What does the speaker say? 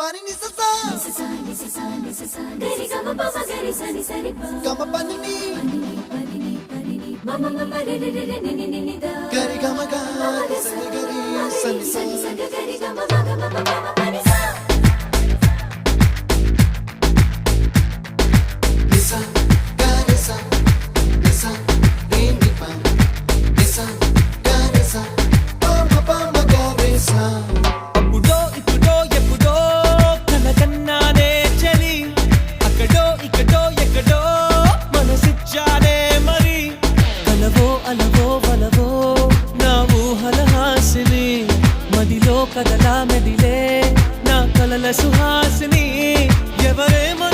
Pani ni sa sa gari ga ma pa gari sa ni pa ga ma pani ni ma ma ma re re re ni ni ni da gari ga ma ga sa ni gari sa ni sa gari ga ma ga ma pa ma pani sa ni sa gari sa ni sa re ni pa ni sa gari sa pa ma gari sa కదలా మెదిలే నా కలల సుహాసిని ఎవరేమో